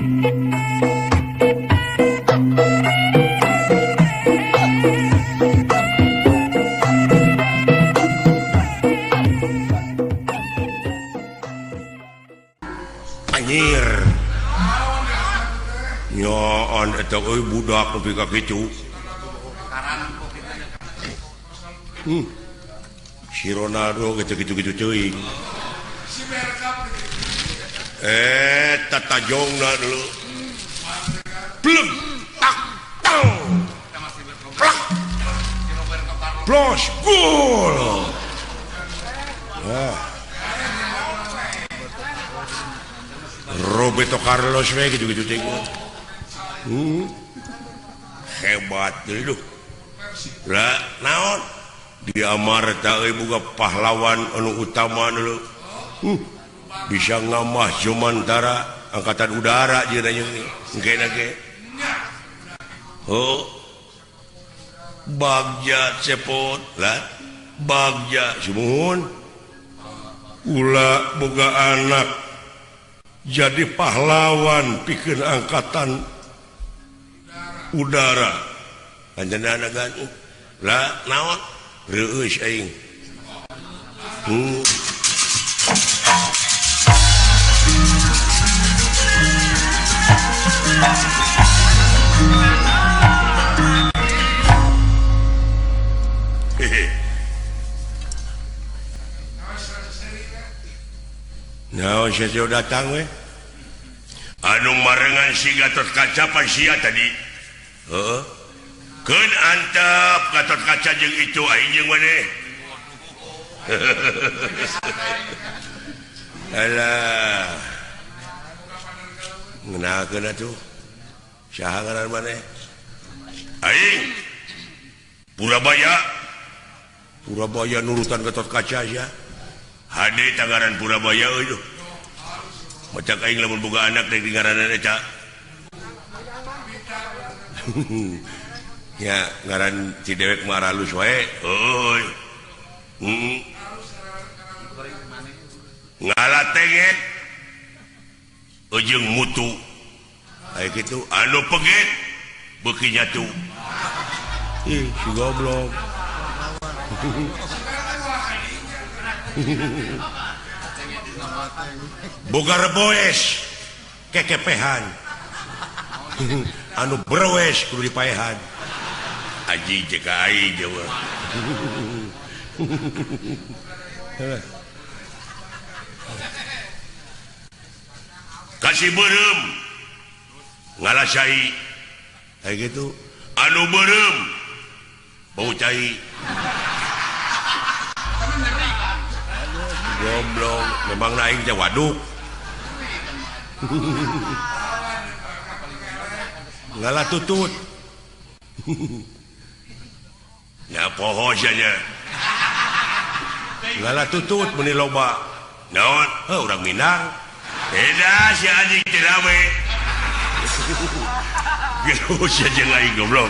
Anjir. Nyoon eta euy budak nepi ka kitu. Si Ronaldo gitu-gitu teuing. Tatajongna dulu. Plug tak tang. Plak. Plus gol. Roberto Carlos we gitu-gitu teh. Hebat deui. Lah naon? Di Amarta euy boga pahlawan anu utama dulu. Bisa ngamah Jomantara angkatan udara jeung engke ge. Oh. Bagja cepot lah. Bagja sumuhun. Ulah boga anak jadi pahlawan pikeun angkatan udara. Anjeunna gan lah naon? Reueus aing. Nah, saya datang we. Anu marengan si Gatot Kaca pan sia tadi. Heeh. Keun antep Gatot Kaca jeung itu aing jeung maneh. Alah. Ngeunakeun atuh. Saha ngaran maneh? Aing. Purabaya. Purabaya nurutan Gatot Kaca sia. Hade tangaran Purabaya euy. Macak aing lamun boga anak dek ngaranna eta. Ya ngaran si dewek mah halus wae. Euy. Ngalatenget. Ujung mutu. Aya kitu anu peget beuki nyatu. Ih, si goblok. Boga reboes kekepehan anu berwes kudu dipaehan aji jekai Jawa kasih beureum ngalasai kayak gitu anu beureum bau cai goblok memang naing teh waduk ngalah tutut ya poho nya ngalah tutut meni loba naon urang Minang beda si anjing teh rame gitu sia jeung aing goblok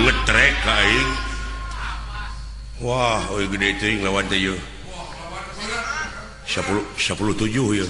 ngetrek aing. Wah, oi gede teuing lawan teh ieu. 10-7 ieu.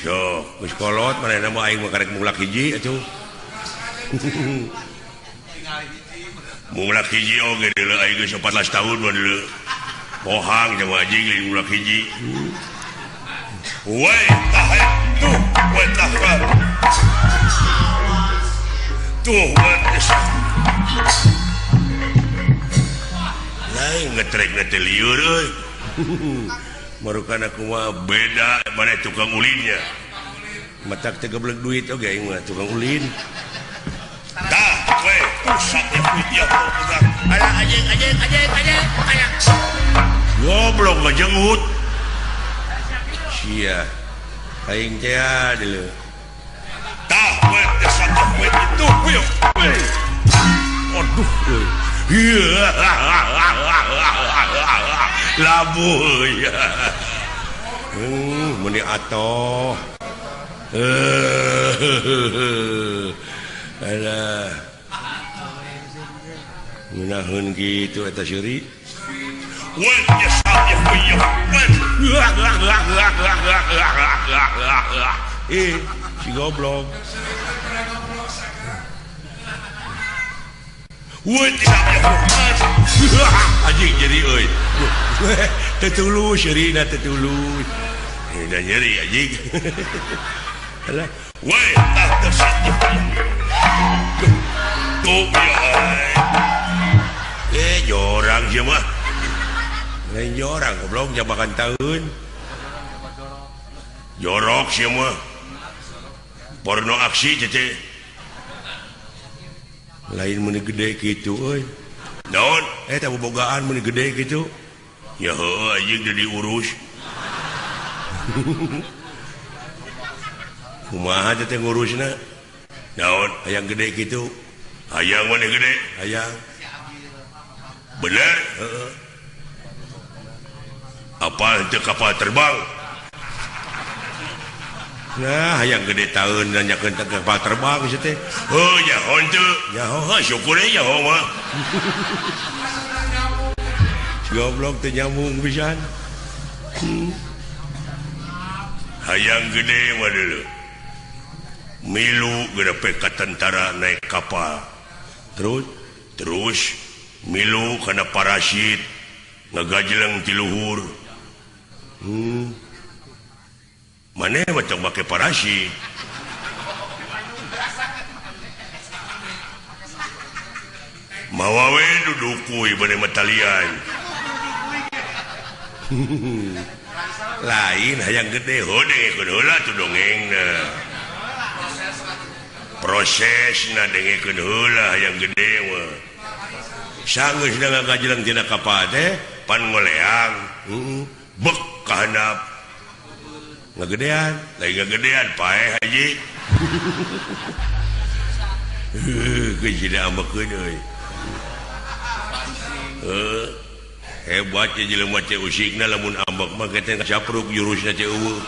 So, geus kolot manehna mah aing mah karek mulak hiji atuh. Mulak hiji oge deuleu aing geus 14 tahun mah deuleu. Pohang jeung anjing lain mulak hiji. Woi, tahe tuh, woi tahe. Tuh, lain ngetrek teh lieur euy. Marukana kumaha beda mana tukang ulinnya. Matak teh goblok duit oge aing mah tukang ulin. Tah, we, pusat ya punya budak. Ala anjing. Goblok ngajenggut. Sia. Aing teh deuleu. itu aduh labu ya meni atoh alah menahan gitu eta syuri si goblok anjing jadi euy tetulus syurina tetulus udah nyeri anjing alah weh tak tersedih tuh ya jorang sih mah lain jorang goblok jabakan tahun jorok sih mah porno aksi cece lain meni gede gitu euy naon eta bobogaan meni gede gitu ya heuh anjing udah diurus kumaha teh ngurusna naon hayang gede gitu hayang mana gede hayang bener heeh apa itu kapal terbang nah hayang gede tahun nanyakeun kapal terbang ieu teh heuh nyaho teu nyaho syukur ya nyaho mah goblok teh nyambung pisan hayang gede mah dulu milu gedepe ka tentara naik kapal terus milu kana parasit ngagajeleng ti luhur maneh macam make parasit mawa we dudukuy bade matalian lain hayang gede hode heula tu dongengna prosesna dengekeun heula hayang gede mah sanggeus da ngagajelang tina kapal teh pan ngoleang bek ka handap ngagedean lain ngagedean paeh haji geus da ambekeun euy hebat ya jelema teh usikna lamun ambek mah kete capruk jurusna teh eueuh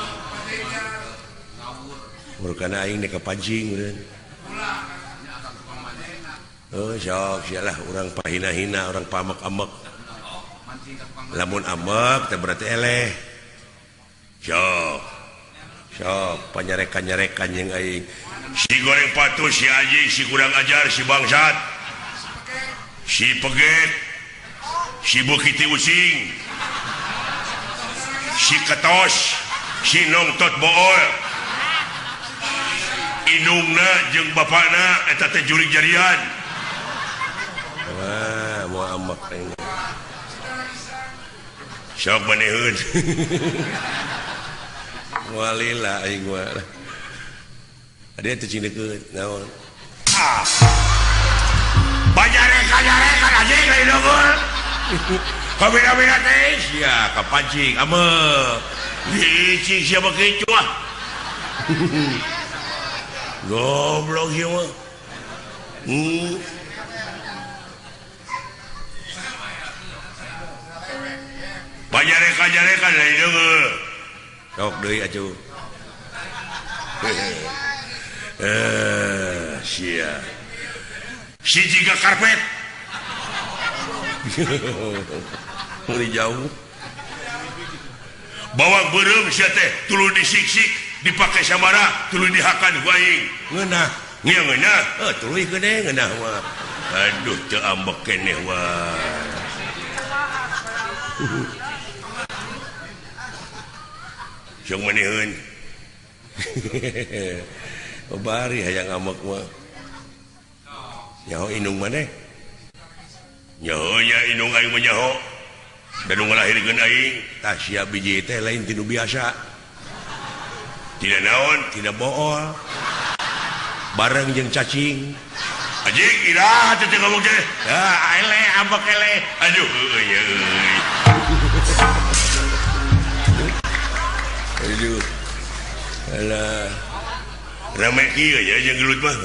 murkana aing nek kapancing urang sok sialah urang pahina-hina urang pamek-amek lamun amek teh berarti eleh sok panyarekan-nyarekan yang aing si goreng patus si aji si kurang ajar si bangsat si peget si bukiti using si ketos si nongtot bool indungna jeung bapana eta teh jurig jarian wah moal amek aing sok maneheun moalila aing mah ade teh cindekeun naon banyarekan anjing lain unggul kabeh-kabeh teh sia kapancing amek licik sia begitu ah goblok ieu mah banyarekan lain unggul sok deui atuh sia si jiga karpet mulai jauh bawang beureum sia teh tuluy disiksik dipake samara tuluy dihakan ku aing ngeunah nya ngeunah tuluy gede ngeunah mah aduh teu ambek keneh wae jeung maneheun bari hayang amek mah nyaho indung maneh nyaho nya indung aing mah nyaho dan ngalahirkeun aing tah sia biji teh lain tinu biasa tidak naon tidak bool bareng jeung cacing anjing iraha teh ngomong teh ele ambek ele aduh euy aduh alah rame kieu ya jeung gelut mah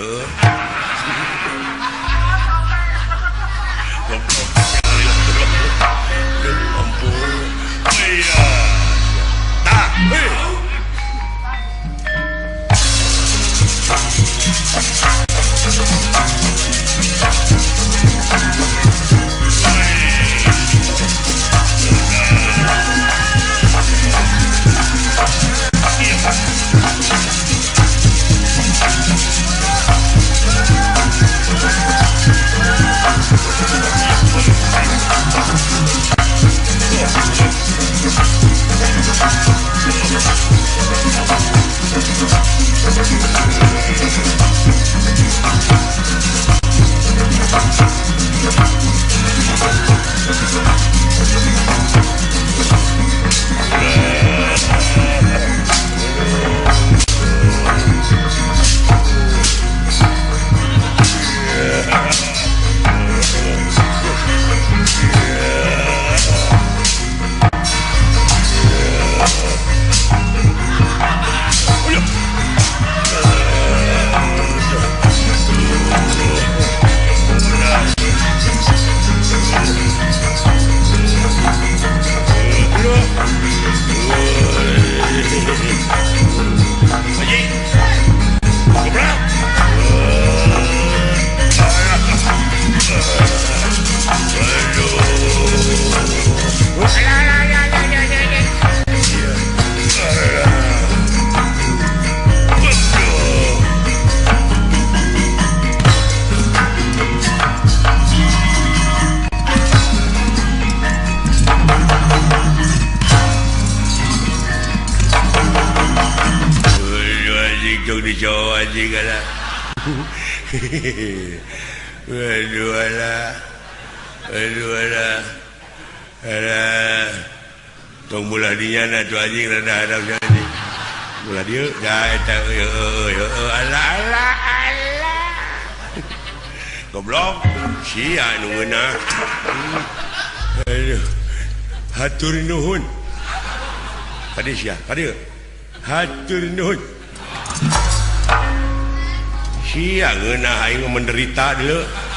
tong bulah dinyana tu anjing rada hadap jadi bulah dia dah eta ala goblok sia nu ngeunah hatur nuhun tadi sia tadi hatur nuhun sia ngeunah aing menderita deuleu